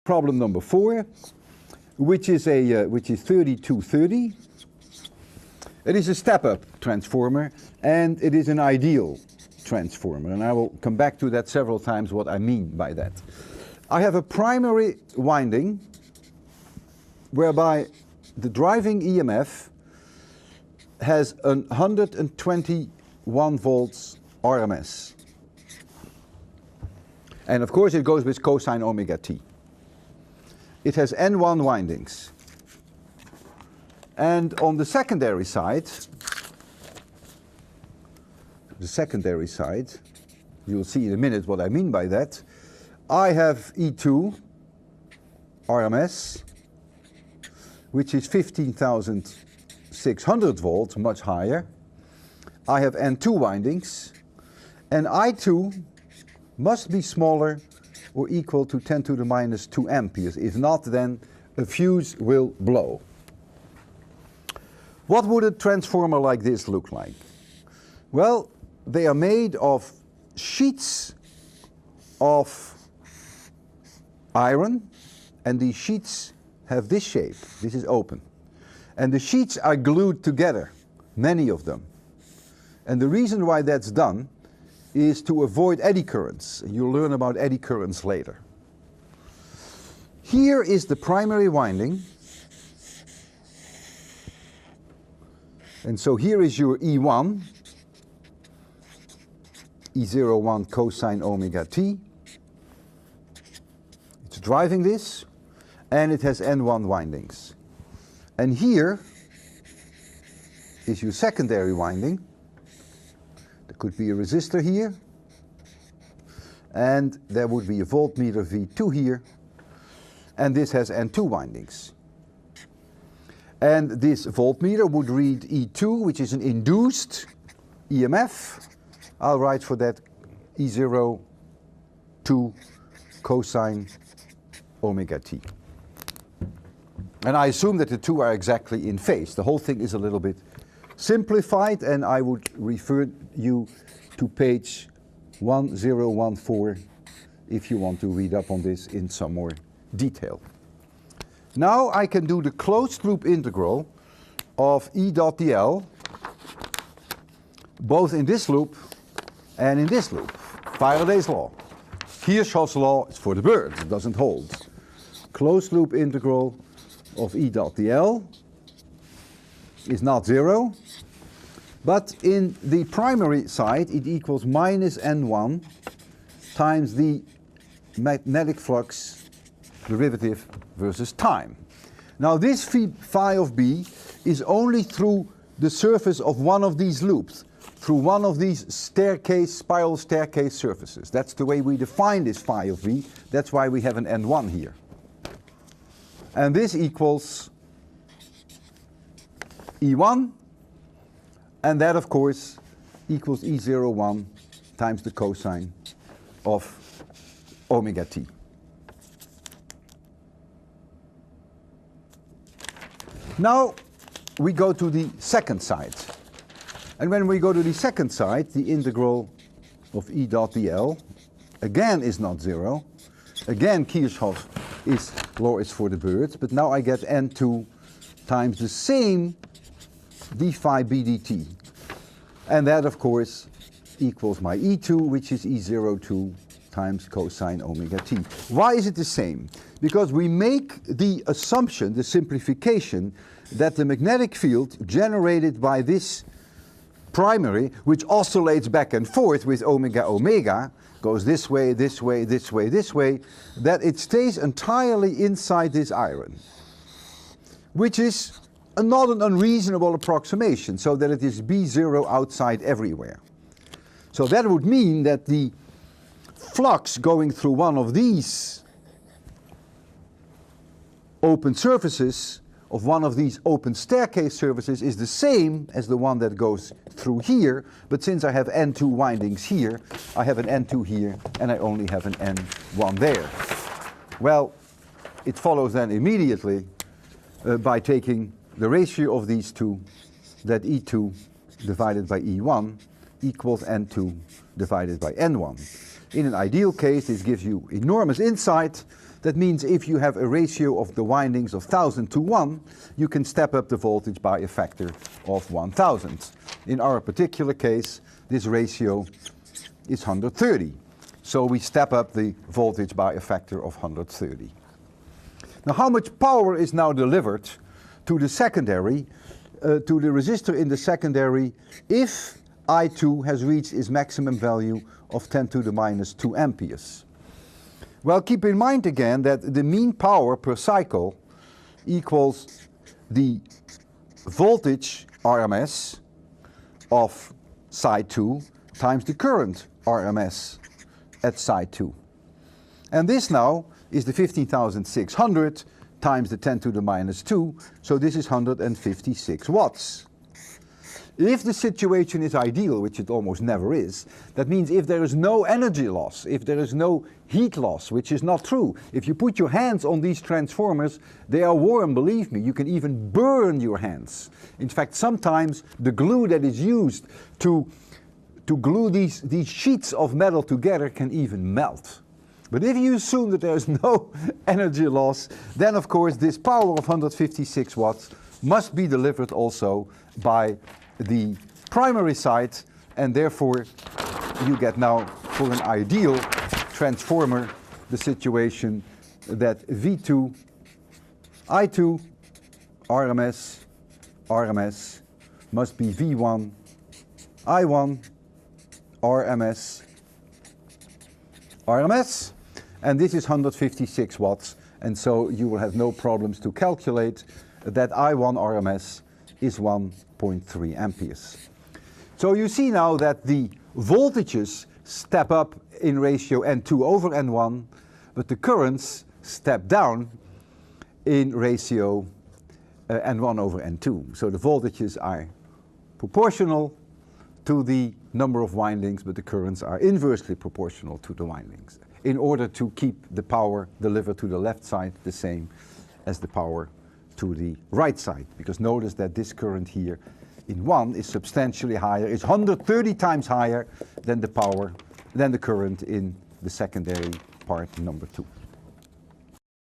Problem number 4, which is 3230. It is a step-up transformer, and it is an ideal transformer, and I will come back to that several times, what I mean by that. I have a primary winding whereby the driving EMF has 121 volts RMS. And of course it goes with cosine omega t. It has N1 windings. And on the secondary side, you'll see in a minute what I mean by that, I have E2 RMS, which is 15,600 volts, much higher. I have N2 windings, and I2 must be smaller or equal to 10 to the minus 2 amperes. If not, then a fuse will blow. What would a transformer like this look like? Well, they are made of sheets of iron, and these sheets have this shape. This is open. And the sheets are glued together, many of them. And the reason why that's done is to avoid eddy currents. You'll learn about eddy currents later. Here is the primary winding. And so here is your E1, E01 cosine omega t. It's driving this, and it has N1 windings. And here is your secondary winding. There could be a resistor here, and there would be a voltmeter V2 here, and this has N2 windings. And this voltmeter would read E2, which is an induced EMF. I'll write for that E02 cosine omega t. And I assume that the two are exactly in phase. The whole thing is a little bit simplified, and I would refer you to page 1014 if you want to read up on this in some more detail. Now I can do the closed loop integral of E dot dl, both in this loop and in this loop. Faraday's law. Kirchhoff's law is for the birds, it doesn't hold. Closed loop integral of E dot dl is not 0, but in the primary side it equals minus N1 times the magnetic flux derivative versus time. Now this phi of B is only through the surface of one of these loops, through one of these spiral staircase surfaces. That's the way we define this phi of V. That's why we have an N1 here. And this equals E1, and that of course equals E01 times the cosine of omega t. Now we go to the second side. And when we go to the second side, the integral of E dot dl again is not 0. Again, Kirchhoff's law is for the birds, but now I get N2 times the same d phi b dt. And that, of course, equals my E2, which is E02 times cosine omega t. Why is it the same? Because we make the assumption, the simplification, that the magnetic field generated by this primary, which oscillates back and forth with omega omega, goes this way, this way, this way, this way, that it stays entirely inside this iron, which is not an unreasonable approximation, so that it is B0 outside everywhere. So that would mean that the flux going through one of these open surfaces, of one of these open staircase surfaces, is the same as the one that goes through here, but since I have N2 windings here, I have an N2 here, and I only have an N1 there. Well, it follows then immediately by taking the ratio of these two, that E2 divided by E1 equals N2 divided by N1. In an ideal case, this gives you enormous insight That means if you have a ratio of the windings of 1000 to 1, you can step up the voltage by a factor of 1000. In our particular case, this ratio is 130. So we step up the voltage by a factor of 130. Now how much power is now delivered to the secondary, to the resistor in the secondary, if I2 has reached its maximum value of 10 to the minus 2 amperes? Well, keep in mind again that the mean power per cycle equals the voltage RMS of side 2 times the current RMS at side 2. And this now is the 15,600 times the 10 to the minus 2, so this is 156 watts. If the situation is ideal, which it almost never is, that means if there is no energy loss, if there is no heat loss, which is not true. If you put your hands on these transformers, they are warm, believe me, you can even burn your hands. In fact, sometimes the glue that is used to glue these sheets of metal together can even melt. But if you assume that there is no energy loss, then of course this power of 156 watts must be delivered also by the primary side, and therefore you get now, for an ideal transformer, the situation that V2, I2, RMS must be V1, I1, RMS, and this is 156 watts, and so you will have no problems to calculate that I1 RMS is 1.3 amperes. So you see now that the voltages step up in ratio N2 over N1, but the currents step down in ratio N1 over N2. So the voltages are proportional to the number of windings, but the currents are inversely proportional to the windings, in order to keep the power delivered to the left side the same as the power to the right side. Because notice that this current here in 1 is substantially higher, is 130 times higher than the power, than the current in the secondary part number 2.